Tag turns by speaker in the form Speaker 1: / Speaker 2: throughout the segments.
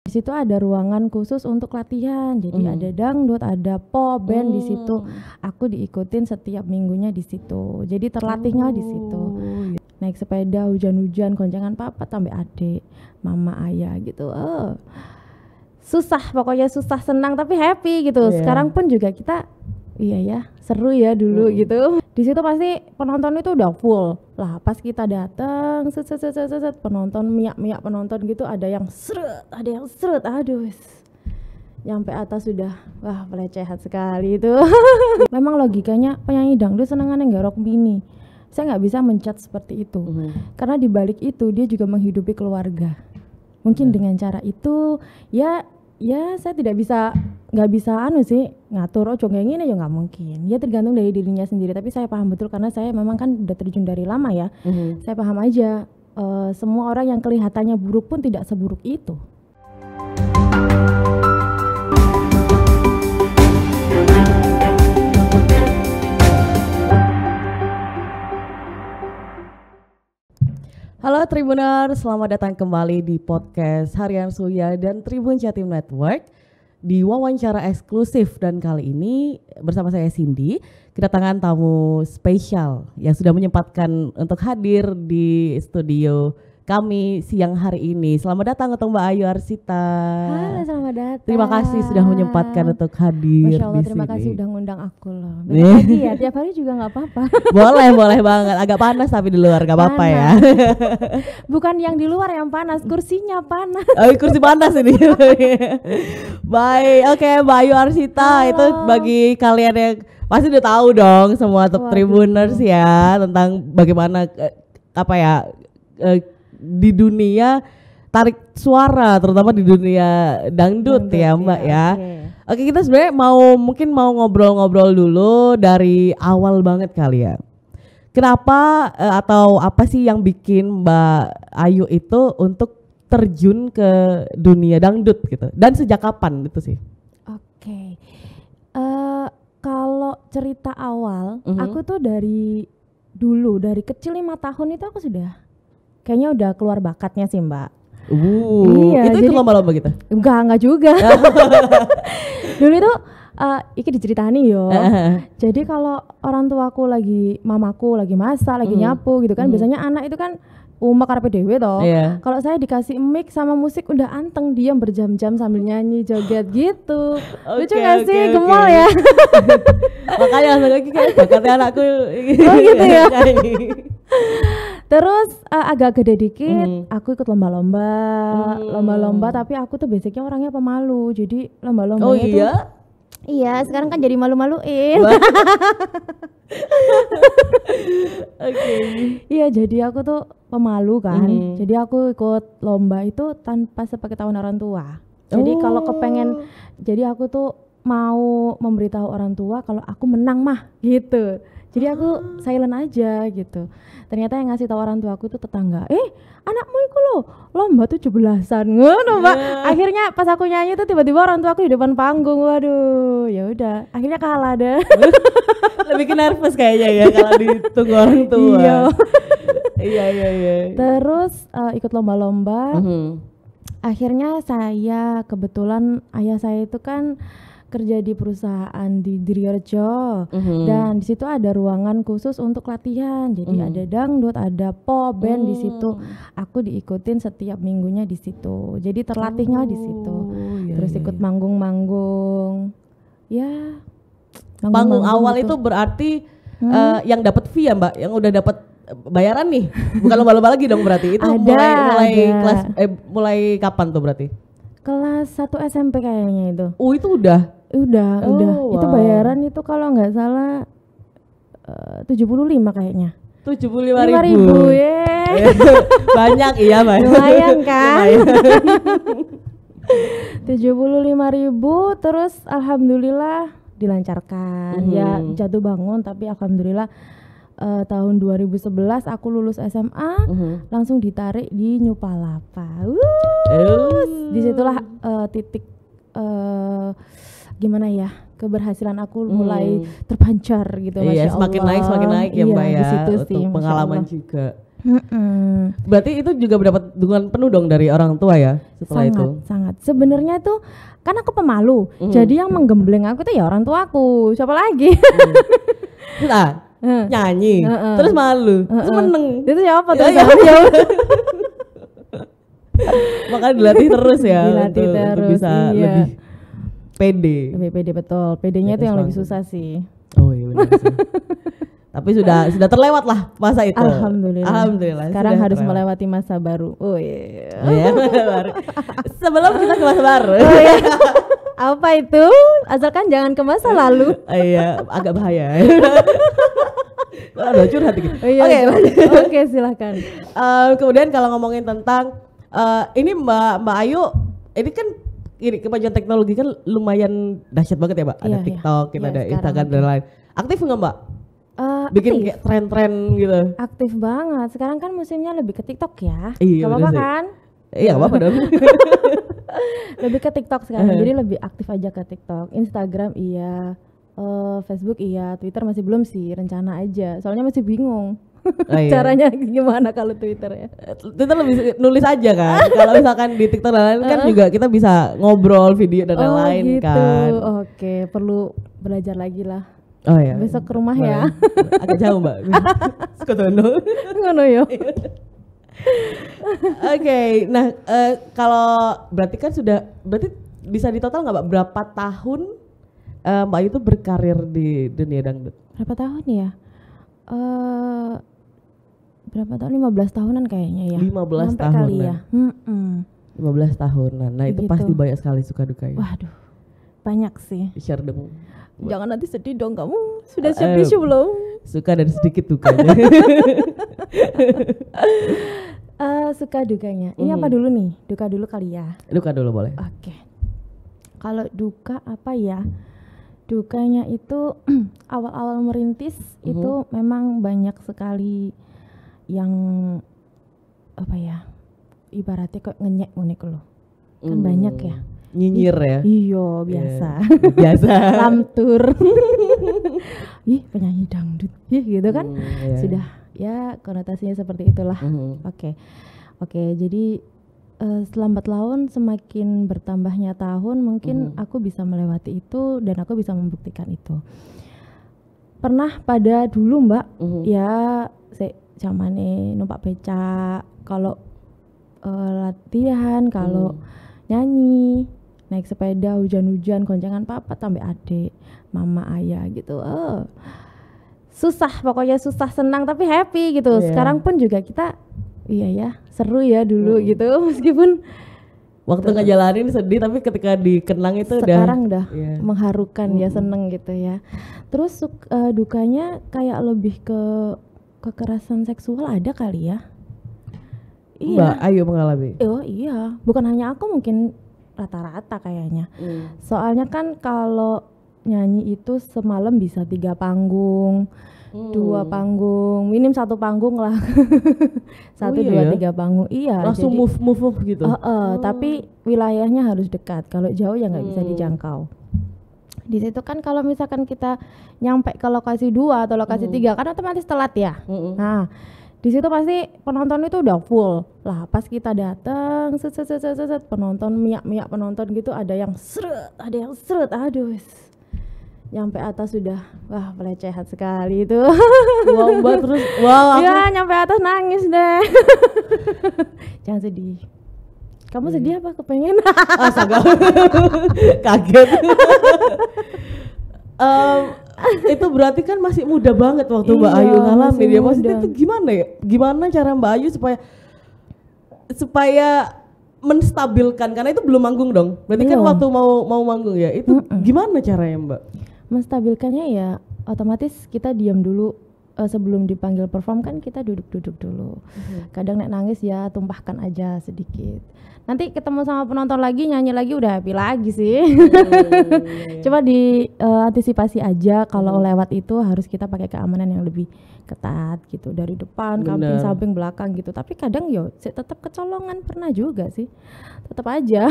Speaker 1: Di situ ada ruangan khusus untuk latihan. Jadi ada dangdut, ada pop, band di situ. Aku diikutin setiap minggunya di situ. Jadi terlatihnya di situ. Naik sepeda hujan-hujan, goncengan papa sampai adik, mama, ayah gitu. Susah, pokoknya susah senang tapi happy gitu. Sekarang pun juga kita iya ya, seru ya dulu gitu. Di situ pasti penonton itu udah full. Lah pas kita datang, set penonton miak penonton gitu, ada yang seret, aduh. Nyampe atas sudah, wah pelecehan sekali itu. Memang logikanya penyanyi dangdut senengannya nggarok bini. Saya nggak bisa mencat seperti itu. Karena di balik itu dia juga menghidupi keluarga. Mungkin dengan cara itu ya saya nggak bisa ngatur ojo kayak gini ya nggak mungkin. Ya tergantung dari dirinya sendiri, tapi saya paham betul karena saya memang kan udah terjun dari lama ya. Saya paham aja semua orang yang kelihatannya buruk pun tidak seburuk itu.
Speaker 2: Halo Tribuner, selamat datang kembali di podcast Harian Surya dan Tribun Jatim Network di wawancara eksklusif, dan kali ini bersama saya Cindy kedatangan tamu spesial yang sudah menyempatkan untuk hadir di studio kami siang hari ini. Selamat datang untuk Mbak Ayu Arsita.
Speaker 1: Halo, selamat datang.
Speaker 2: Terima kasih sudah menyempatkan untuk hadir.
Speaker 1: Masya Allah,
Speaker 2: di
Speaker 1: terima
Speaker 2: sini.
Speaker 1: kasih udah ngundang aku loh. Lagi ya, tiap hari juga nggak apa-apa.
Speaker 2: Boleh banget. Agak panas tapi di luar nggak apa-apa ya.
Speaker 1: Bukan yang di luar yang panas, kursinya panas.
Speaker 2: Oh, kursi panas ini. Baik, oke, Mbak Ayu Arsita. Itu bagi kalian yang pasti udah tahu dong, semua Tribuners ya, tentang bagaimana di dunia tarik suara, terutama di dunia dangdut ya Mbak ya. Oke, kita sebenarnya mau ngobrol-ngobrol dulu dari awal banget kali ya. Kenapa atau apa sih yang bikin Mbak Ayu itu untuk terjun ke dunia dangdut gitu, dan sejak kapan itu sih?
Speaker 1: Oke. Kalau cerita awal, aku tuh dari kecil 5 tahun itu aku kayaknya udah keluar bakatnya sih Mbak. Iya,
Speaker 2: itu lomba-lomba gitu?
Speaker 1: Enggak juga. Dulu itu iki diceritani yo. Jadi kalau orang tuaku mamaku lagi masak, lagi nyapu gitu kan, biasanya anak itu kan umak karepe dhewe toh. Kalau saya dikasih mic sama musik udah anteng, diam berjam-jam sambil nyanyi, joget gitu. Lucu gak sih? Gemol ya.
Speaker 2: Makanya langsung lagi kayak bakatnya anakku.
Speaker 1: Oh gitu ya. Terus agak gede dikit, aku ikut lomba-lomba, tapi aku tuh basicnya orangnya pemalu, jadi lomba-lombanya itu. Iya, sekarang kan jadi malu-maluin. Iya, jadi aku tuh pemalu kan, jadi aku ikut lomba itu tanpa sepengetahuan orang tua. Jadi kalau kepengen, jadi aku tuh mau memberitahu orang tua kalau aku menang mah gitu. Jadi aku silent aja gitu. Ternyata yang ngasih tahu orang tua aku tuh tetangga. Anakmu itu loh lomba 17-an ngono, Mbak. Akhirnya pas aku nyanyi tuh tiba-tiba orang tua aku di depan panggung. Waduh, ya udah. Akhirnya kalah deh.
Speaker 2: Lebih nervous kayaknya ya kalau ditunggu orang tua. Iya.
Speaker 1: Terus ikut lomba-lomba. Akhirnya saya kebetulan ayah saya itu kan kerja di perusahaan di Diriarjo, dan di situ ada ruangan khusus untuk latihan. Jadi ada dangdut, ada pop, band di situ. Aku diikutin setiap minggunya di situ. Jadi terlatihnya di situ. Terus ikut manggung-manggung. Ya.
Speaker 2: Panggung awal
Speaker 1: gitu.
Speaker 2: itu berarti yang dapat fee ya Mbak, yang udah dapat bayaran nih. Bukan lomba-lomba lagi dong berarti. Itu mulai kapan tuh berarti?
Speaker 1: Kelas 1 SMP kayaknya itu.
Speaker 2: Itu udah.
Speaker 1: Itu bayaran itu kalau nggak salah 75 kayaknya.
Speaker 2: 75.000
Speaker 1: ya.
Speaker 2: Banyak iya Mbak.
Speaker 1: Lumayan kan. 75.000, terus alhamdulillah dilancarkan. Ya jatuh bangun, tapi alhamdulillah tahun 2011 aku lulus SMA, langsung ditarik di New Palapa. Disitulah titik gimana ya, keberhasilan aku mulai terpancar gitu.
Speaker 2: Iya, semakin naik ya Mbak ya,
Speaker 1: di situ
Speaker 2: untuk
Speaker 1: sih,
Speaker 2: pengalaman juga. Berarti itu juga mendapat dukungan penuh dong dari orang tua ya setelah itu?
Speaker 1: Sangat. Sebenarnya tuh kan aku pemalu, jadi yang menggembleng aku tuh ya orang tuaku, siapa lagi?
Speaker 2: Nyanyi, terus malu, terus meneng.
Speaker 1: Itu siapa tuh?
Speaker 2: Makanya dilatih terus ya,
Speaker 1: dilatih
Speaker 2: untuk
Speaker 1: terus,
Speaker 2: bisa lebih pede.
Speaker 1: Lebih pede, betul. Pedenya itu yang lebih susah sih.
Speaker 2: Oh iya benar sih. Tapi sudah terlewat lah masa itu.
Speaker 1: Alhamdulillah. Sekarang harus melewati masa baru. Oh iya.
Speaker 2: Baru. Sebelum kita ke masa baru.
Speaker 1: Oh, iya. Apa itu? Asalkan jangan ke masa lalu.
Speaker 2: Iya, agak bahaya. Aduh, curhat gitu.
Speaker 1: Oke, silakan.
Speaker 2: Kemudian kalau ngomongin tentang ini Mbak Ayu, ini kan kemajuan teknologi kan lumayan dahsyat banget ya Mbak. Ada TikTok, kita ada Instagram dan lain. Aktif nggak Mbak? Bikin kayak tren-tren gitu.
Speaker 1: Aktif banget. Sekarang kan musimnya lebih ke TikTok ya.
Speaker 2: Iya,
Speaker 1: gak apa-apa kan?
Speaker 2: Iya, gak apa-apa dong.
Speaker 1: Lebih ke TikTok sekarang. Jadi lebih aktif aja ke TikTok. Instagram iya, Facebook iya, Twitter masih belum sih, rencana aja. Soalnya masih bingung. Caranya gimana kalau Twitter ya?
Speaker 2: Twitter lebih nulis aja kan. Kalau misalkan di TikTok dan lain kan juga kita bisa ngobrol, video dan lain-lain
Speaker 1: gitu.
Speaker 2: kan.
Speaker 1: Oke, perlu belajar lagi lah.
Speaker 2: Oh ya.
Speaker 1: Besok ke rumah ya.
Speaker 2: Agak jauh Mbak. Skotono.
Speaker 1: Ngono yo.
Speaker 2: Oke, nah kalau berarti kan berarti bisa ditotal nggak Mbak berapa tahun Mbak itu berkarir di dunia dangdut?
Speaker 1: Berapa tahun ya? Berapa tahun? 15 tahunan kayaknya ya.
Speaker 2: 15
Speaker 1: tahunan. Kali ya.
Speaker 2: 15 tahunan. Nah itu pasti banyak sekali suka dukanya.
Speaker 1: Waduh, banyak sih.
Speaker 2: Share dong.
Speaker 1: Jangan nanti sedih dong kamu. Sudah siap tisu belum?
Speaker 2: Suka dan sedikit dukanya.
Speaker 1: Suka dukanya. Ini apa dulu nih? Duka dulu kali ya.
Speaker 2: Duka dulu boleh.
Speaker 1: Oke. Kalau duka apa ya? Dukanya itu awal-awal merintis itu memang banyak sekali yang apa ya? Ibaratnya kok ngenyek unik loh. Kan banyak ya.
Speaker 2: Nyinyir ya.
Speaker 1: Iya, biasa.
Speaker 2: Biasa.
Speaker 1: Lamtur. Ih, penyanyi dangdut. Ih, gitu kan. Sudah ya konotasinya seperti itulah. Oke, jadi selambat laun semakin bertambahnya tahun mungkin aku bisa melewati itu dan aku bisa membuktikan itu. Pernah pada dulu Mbak, ya zamane numpak becak, kalau latihan, kalau nyanyi, naik sepeda hujan-hujan goncengan papa sampai adik, mama, ayah gitu. Susah, pokoknya susah senang tapi happy gitu. Sekarang pun juga kita iya ya, seru ya dulu gitu meskipun
Speaker 2: waktu ngejalanin sedih tapi ketika dikenang itu
Speaker 1: sekarang udah mengharukan ya, seneng gitu ya. Terus dukanya kayak lebih ke kekerasan seksual ada kali ya.
Speaker 2: Mbak Ayu mengalami.
Speaker 1: Oh iya, bukan hanya aku, mungkin rata-rata kayaknya. Soalnya kan kalau nyanyi itu semalam bisa 3 panggung, 2 panggung, minim 1 panggung lah. 1, 2, 3 panggung. Iya.
Speaker 2: Langsung
Speaker 1: jadi,
Speaker 2: move gitu.
Speaker 1: Tapi wilayahnya harus dekat. Kalau jauh ya nggak bisa dijangkau. Di situ kan kalau misalkan kita nyampe ke lokasi 2 atau lokasi 3 kan otomatis telat ya. Nah, di situ pasti penonton itu udah full lah. Pas kita datang, penonton miak penonton gitu, ada yang seret, aduh, nyampe atas sudah, wah pelecehan sekali itu.
Speaker 2: Wow Mbak, terus wow.
Speaker 1: Ya nyampe atas nangis deh. Jangan sedih. Kamu sedih apa? Kepengen?
Speaker 2: Astaga. Kaget. Itu berarti kan masih muda banget waktu Mbak Ayu ngalamin ya. Maksudnya itu gimana ya? Gimana cara Mbak Ayu supaya menstabilkan, karena itu belum manggung dong. Berarti kan waktu mau manggung ya. Itu gimana caranya Mbak?
Speaker 1: Menstabilkannya ya otomatis kita diam dulu. Sebelum dipanggil perform kan kita duduk-duduk dulu. Kadang nek nangis ya tumpahkan aja sedikit. Nanti ketemu sama penonton lagi, nyanyi lagi udah happy lagi sih. Coba diantisipasi aja kalau lewat itu harus kita pakai keamanan yang lebih ketat gitu, dari depan, kamping, samping, belakang gitu. Tapi kadang yo tetap kecolongan, pernah juga sih. Tetap aja.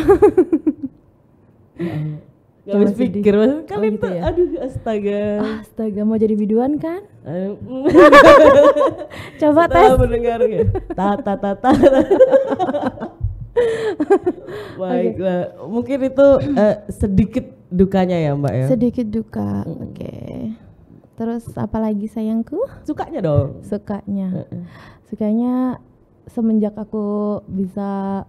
Speaker 2: Gak habis pikir kalian
Speaker 1: gitu
Speaker 2: tuh
Speaker 1: ya?
Speaker 2: aduh astaga.
Speaker 1: Astaga, mau jadi biduan kan?
Speaker 2: Aduh.
Speaker 1: Coba
Speaker 2: Setelah
Speaker 1: tes.
Speaker 2: mendengarnya ta. Baiklah, mungkin itu sedikit dukanya ya Mbak ya.
Speaker 1: Sedikit duka. Oke. Terus apa lagi sayangku?
Speaker 2: Sukanya dong.
Speaker 1: Sukanya. Sukanya semenjak aku bisa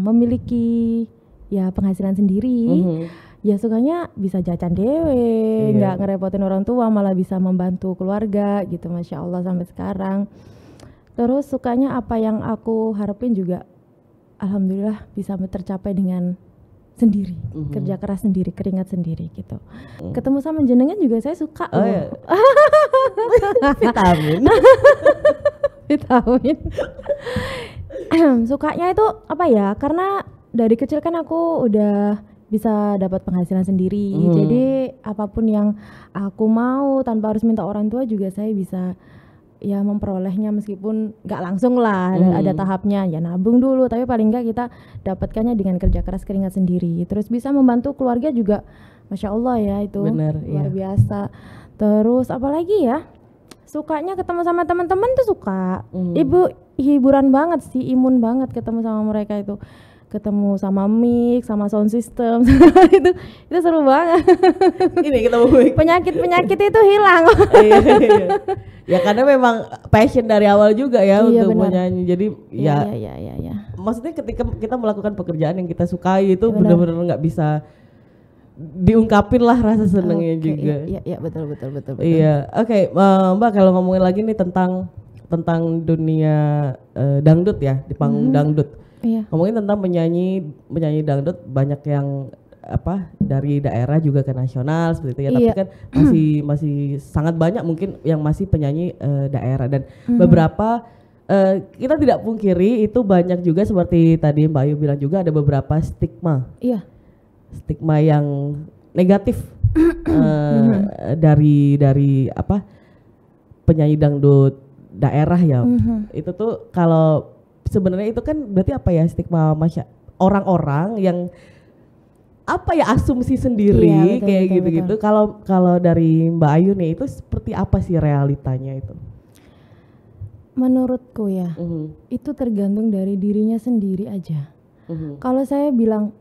Speaker 1: memiliki ya penghasilan sendiri. Ya sukanya bisa jajan dewe, nggak ngerepotin orang tua, malah bisa membantu keluarga gitu, Masya Allah sampai sekarang. Terus sukanya apa yang aku harapin juga alhamdulillah bisa tercapai dengan sendiri, kerja keras sendiri, keringat sendiri gitu. Ketemu sama jenengan juga saya suka loh.
Speaker 2: Iya. Vitamin.
Speaker 1: Vitamin. Sukanya itu apa ya, karena dari kecil kan aku udah bisa dapat penghasilan sendiri. Jadi apapun yang aku mau tanpa harus minta orang tua juga saya bisa ya memperolehnya, meskipun nggak langsung lah, ada tahapnya ya, nabung dulu, tapi paling nggak kita dapatkannya dengan kerja keras keringat sendiri. Terus bisa membantu keluarga juga, Masya Allah ya, itu
Speaker 2: bener,
Speaker 1: luar biasa. Terus apalagi ya, sukanya ketemu sama teman-teman tuh suka. Ibu hiburan banget sih, imun banget ketemu sama mereka itu. Ketemu sama mic, sama sound system, itu seru banget.
Speaker 2: Ini ketemu mic.
Speaker 1: Penyakit itu hilang.
Speaker 2: Iya. Ya karena memang passion dari awal juga ya untuk
Speaker 1: benar.
Speaker 2: menyanyi. Jadi ya, maksudnya ketika kita melakukan pekerjaan yang kita sukai itu benar-benar nggak bisa diungkapin lah rasa senengnya juga.
Speaker 1: Iya betul.
Speaker 2: Iya, oke, Mbak, kalau ngomongin lagi nih tentang dunia dangdut ya, di panggung dangdut.
Speaker 1: Iya.
Speaker 2: Ngomongin tentang penyanyi dangdut, banyak yang dari daerah juga ke nasional seperti itu ya, tapi kan masih sangat banyak mungkin yang masih penyanyi daerah, dan beberapa kita tidak pungkiri itu banyak juga seperti tadi Mbak Ayu bilang juga ada beberapa stigma.
Speaker 1: Iya.
Speaker 2: Stigma yang negatif dari penyanyi dangdut daerah ya. Itu tuh kalau sebenarnya itu kan berarti apa ya, stigma orang-orang yang asumsi sendiri, kayak gitu-gitu. Kalau dari Mbak Ayu nih itu seperti apa sih realitanya itu?
Speaker 1: Menurutku ya, itu tergantung dari dirinya sendiri aja. Kalau saya bilang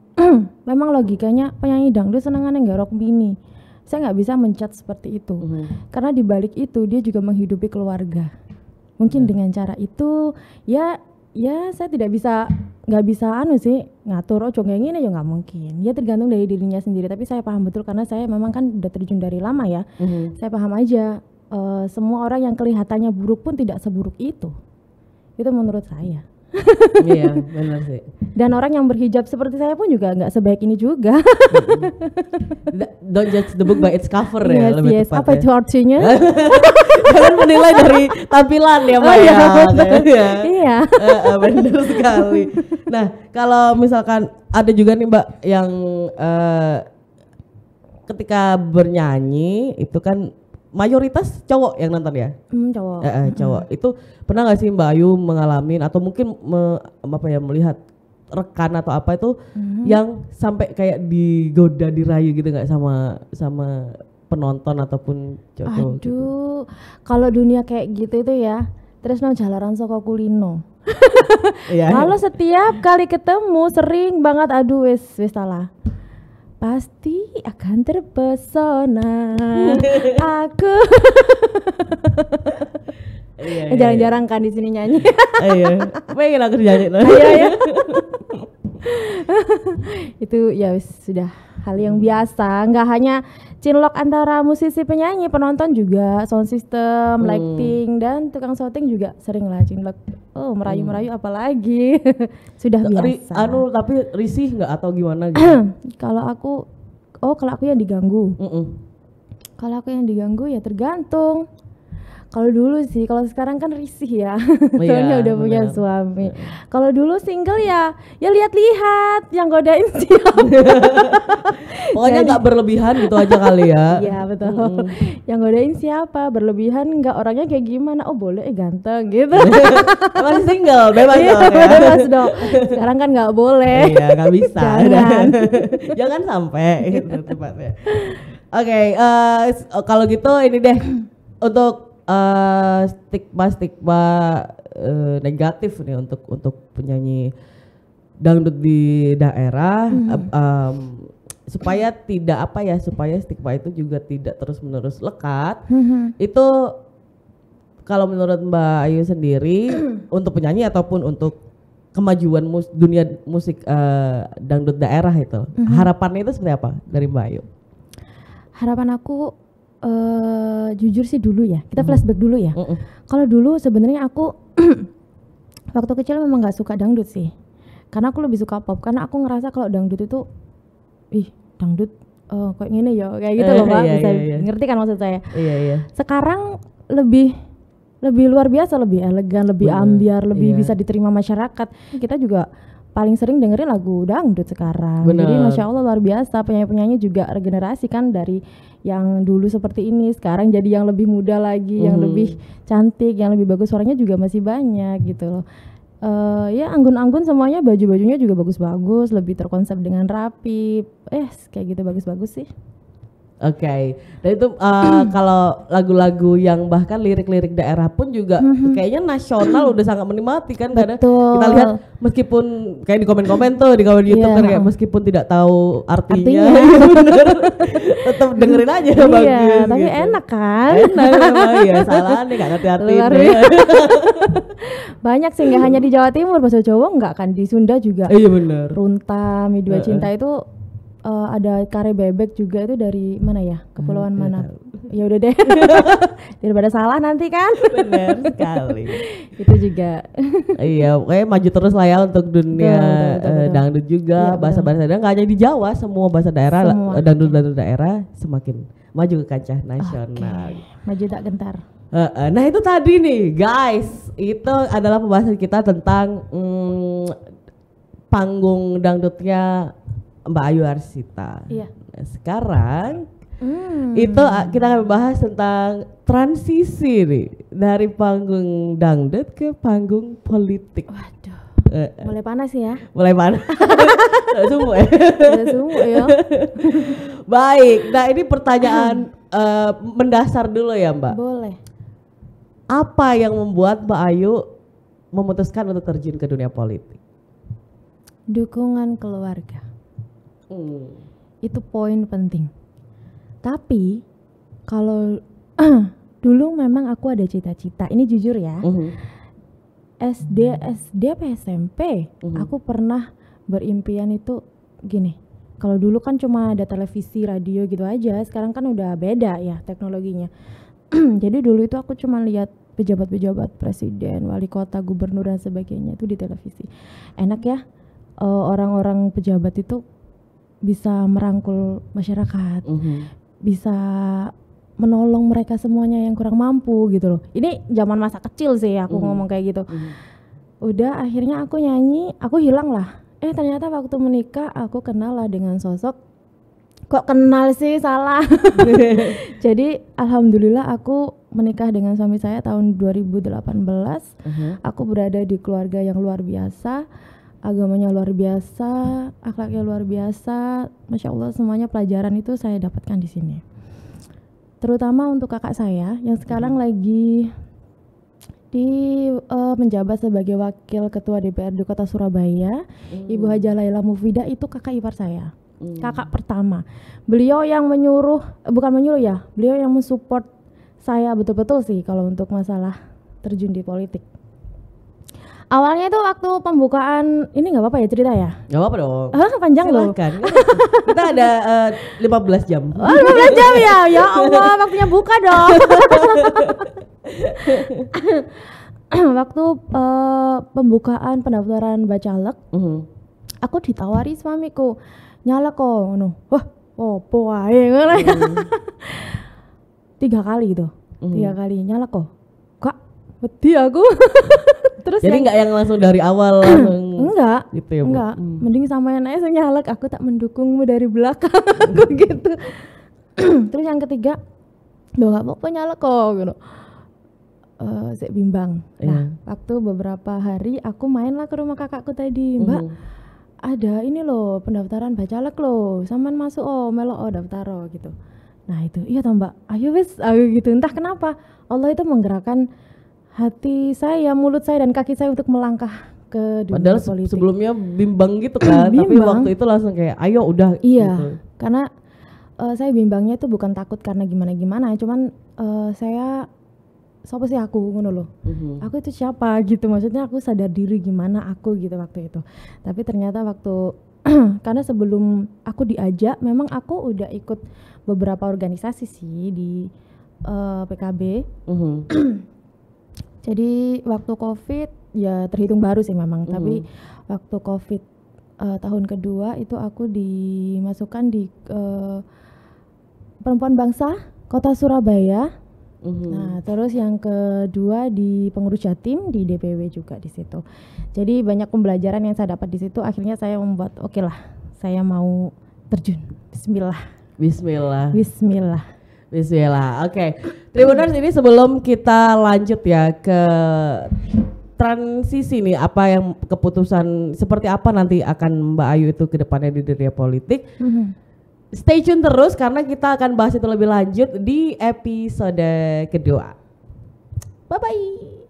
Speaker 1: memang logikanya penyanyi dangdut senangannya nggak rock mini, saya nggak bisa mencat seperti itu. Karena di balik itu dia juga menghidupi keluarga. Mungkin dengan cara itu ya saya nggak bisa ngatur ojo kayak gini ya, nggak mungkin. Ya tergantung dari dirinya sendiri, tapi saya paham betul karena saya memang kan udah terjun dari lama ya. Saya paham aja semua orang yang kelihatannya buruk pun tidak seburuk itu menurut saya.
Speaker 2: Iya benar sih.
Speaker 1: Dan orang yang berhijab seperti saya pun juga nggak sebaik ini juga.
Speaker 2: Don't judge the book by its cover ya, lebih tepat.
Speaker 1: Apa itu artinya?
Speaker 2: Jangan menilai dari tampilan ya Mbak ya.
Speaker 1: Iya.
Speaker 2: Benar sekali. Nah kalau misalkan ada juga nih Mbak yang ketika bernyanyi itu kan mayoritas cowok yang nonton ya?
Speaker 1: Cowok.
Speaker 2: Cowok. Itu pernah nggak sih Mbak Ayu mengalami atau mungkin melihat rekan atau apa itu yang sampai kayak digoda, dirayu gitu nggak sama penonton ataupun cowok?
Speaker 1: Aduh, kalau dunia kayak gitu itu ya, terus jalaran saka kulino. Kalau setiap kali ketemu sering banget, aduh wis salah. Pasti akan terpesona aku. Jarang-jarang kan di sini nyanyi.
Speaker 2: Iya, pengen aku nyanyi.
Speaker 1: Iya. Itu ya sudah hal yang biasa, nggak hanya cinlok antara musisi penyanyi, penonton juga, sound system, lighting, dan tukang syuting juga sering lah cinlok. Merayu-merayu apalagi. Sudah biasa.
Speaker 2: Tapi risih nggak atau gimana gitu?
Speaker 1: Kalau aku yang diganggu. Kalau aku yang diganggu ya tergantung. Kalau dulu sih, kalau sekarang kan risih ya.
Speaker 2: Oh
Speaker 1: Soalnya
Speaker 2: iya,
Speaker 1: udah punya
Speaker 2: benar.
Speaker 1: suami. Kalau dulu single ya lihat-lihat yang godain siapa.
Speaker 2: Pokoknya nggak berlebihan gitu aja kali ya.
Speaker 1: Iya betul. Yang godain siapa? Berlebihan nggak, orangnya kayak gimana? Oh boleh ganteng gitu.
Speaker 2: Masih single, bebas
Speaker 1: Iya,
Speaker 2: dong ya.
Speaker 1: bebas dong. Sekarang kan nggak boleh.
Speaker 2: Iya, nggak bisa.
Speaker 1: Jangan.
Speaker 2: Jangan sampai itu tepatnya. Oke, kalau gitu ini deh untuk stigma negatif nih untuk penyanyi dangdut di daerah, supaya tidak supaya stigma itu juga tidak terus menerus lekat. Itu kalau menurut Mbak Ayu sendiri untuk penyanyi ataupun untuk kemajuan dunia musik dangdut daerah itu, harapannya itu seperti apa dari Mbak Ayu?
Speaker 1: Harapan aku jujur sih dulu ya, kita flashback dulu ya. Kalau dulu sebenarnya aku waktu kecil memang nggak suka dangdut sih, karena aku lebih suka pop, karena aku ngerasa kalau dangdut itu dangdut kayak gini ya, kayak gitu loh Mbak. Bisa ngerti kan maksud saya? Iya. Sekarang lebih luar biasa, lebih elegan, lebih ambiar, lebih bisa diterima masyarakat. Kita juga paling sering dengerin lagu dangdut sekarang. Jadi Masya Allah luar biasa, penyanyi-penyanyi juga regenerasi kan, dari yang dulu seperti ini sekarang jadi yang lebih muda lagi, yang lebih cantik, yang lebih bagus, suaranya juga masih banyak gitu loh. Ya anggun-anggun semuanya, baju-bajunya juga bagus-bagus, lebih terkonsep dengan rapi, kayak gitu bagus-bagus sih.
Speaker 2: Oke. Dan itu kalau lagu-lagu yang bahkan lirik-lirik daerah pun juga kayaknya nasional udah sangat menikmati kan. Kadang kita lihat meskipun kayak di komen-komen tuh di komen YouTube kan, kayak meskipun tidak tahu artinya. Tetap dengerin aja bagus.
Speaker 1: Tapi gitu. Enak kan?
Speaker 2: Enak memang ya, salah nih gak ngerti artinya.
Speaker 1: Banyak sih, nggak hanya di Jawa Timur, bahasa Jawa nggak kan, di Sunda juga.
Speaker 2: Iya benar.
Speaker 1: Runta, Mi Dua Cinta itu ada Kare Bebek juga, itu dari mana ya? Kepulauan mana? Ya udah deh. Daripada salah nanti kan. Benar
Speaker 2: sekali.
Speaker 1: Itu juga.
Speaker 2: Iya, pokoknya maju terus lah ya untuk dunia dangdut juga, bahasa-bahasa daerah, nggak hanya di Jawa, semua bahasa daerah, dangdut daerah semakin maju ke kancah nasional.
Speaker 1: Maju tak gentar.
Speaker 2: Nah itu tadi nih guys, itu adalah pembahasan kita tentang panggung dangdutnya Mbak Ayu Arsita.
Speaker 1: Iya.
Speaker 2: Nah, sekarang itu kita akan membahas tentang transisi nih dari panggung dangdut ke panggung politik.
Speaker 1: Waduh, mulai panas ya?
Speaker 2: Mulai panas. Sumbu ya.
Speaker 1: Sumbu ya.
Speaker 2: Baik, nah ini pertanyaan mendasar dulu ya Mbak.
Speaker 1: Boleh.
Speaker 2: Apa yang membuat Mbak Ayu memutuskan untuk terjun ke dunia politik?
Speaker 1: Dukungan keluarga. Itu poin penting. Tapi kalau dulu memang aku ada cita-cita. Ini jujur ya. SD apa SMP? Aku pernah berimpian itu gini. Kalau dulu kan cuma ada televisi, radio gitu aja. Sekarang kan udah beda ya teknologinya. Jadi dulu itu aku cuma lihat pejabat-pejabat, presiden, wali kota, gubernur dan sebagainya itu di televisi. Enak ya, orang-orang pejabat itu bisa merangkul masyarakat, bisa menolong mereka semuanya yang kurang mampu gitu loh. Ini zaman masa kecil sih aku ngomong kayak gitu. Udah akhirnya aku nyanyi, aku hilang lah. Ternyata waktu menikah aku kenal lah dengan sosok. Kok kenal sih, salah. Jadi alhamdulillah aku menikah dengan suami saya tahun 2018. Aku berada di keluarga yang luar biasa, agamanya luar biasa, akhlaknya luar biasa. Masya Allah, semuanya pelajaran itu saya dapatkan di sini. Terutama untuk kakak saya yang sekarang lagi menjabat sebagai wakil ketua DPRD Kota Surabaya, Ibu Hajah Laila Mufidah, itu kakak ipar saya. Kakak pertama. Beliau yang beliau yang mensupport saya betul-betul sih kalau untuk masalah terjun di politik. Awalnya itu waktu pembukaan, ini nggak apa-apa ya cerita ya?
Speaker 2: Nggak apa-apa dong.
Speaker 1: Panjang loh.
Speaker 2: Kita ada 15 jam.
Speaker 1: Oh 15 jam ya? Ya Allah, waktunya buka dong. Waktu pembukaan pendaftaran bacalek, aku ditawari suamiku, nyala kok, wah, opo wae, 3 kali itu, 3 kali nyala kok. Wedi aku. Terus
Speaker 2: jadi nggak yang langsung dari awal langsung
Speaker 1: enggak
Speaker 2: gitu ya, Bu?
Speaker 1: enggak mending sama yang aja nyalek, aku tak mendukungmu dari belakang. Aku gitu. Terus yang ketiga, loh gak apa-apa nyalek kok gitu. Saya bimbang. Nah, waktu beberapa hari aku main lah ke rumah kakakku tadi, Mbak, ada ini loh pendaftaran bacalek loh, saman masuk melok daftar gitu. Nah itu, iya toh Mbak, ayo wis, ayo gitu. Entah kenapa Allah itu menggerakkan hati saya, mulut saya dan kaki saya untuk melangkah ke dunia
Speaker 2: padahal
Speaker 1: politik.
Speaker 2: Sebelumnya bimbang gitu kan, tapi waktu itu langsung kayak ayo udah.
Speaker 1: Iya,
Speaker 2: gitu.
Speaker 1: karena saya bimbangnya itu bukan takut karena gimana-gimana, cuman saya siapa sih aku ngono loh. Aku itu siapa gitu, maksudnya aku sadar diri gimana aku gitu waktu itu. Tapi ternyata waktu karena sebelum aku diajak memang aku udah ikut beberapa organisasi sih di PKB. Jadi waktu Covid ya terhitung baru sih memang, tapi waktu Covid tahun kedua itu aku dimasukkan di Perempuan Bangsa Kota Surabaya. Nah, terus yang kedua di pengurus Jatim di DPW juga di situ. Jadi banyak pembelajaran yang saya dapat di situ. Akhirnya saya membuat oke lah, saya mau terjun. Bismillah.
Speaker 2: Oke. Tribuners, ini sebelum kita lanjut ya ke transisi nih, apa yang keputusan seperti apa nanti akan Mbak Ayu itu ke depannya di dunia politik. Stay tune terus karena kita akan bahas itu lebih lanjut di episode kedua. Bye bye.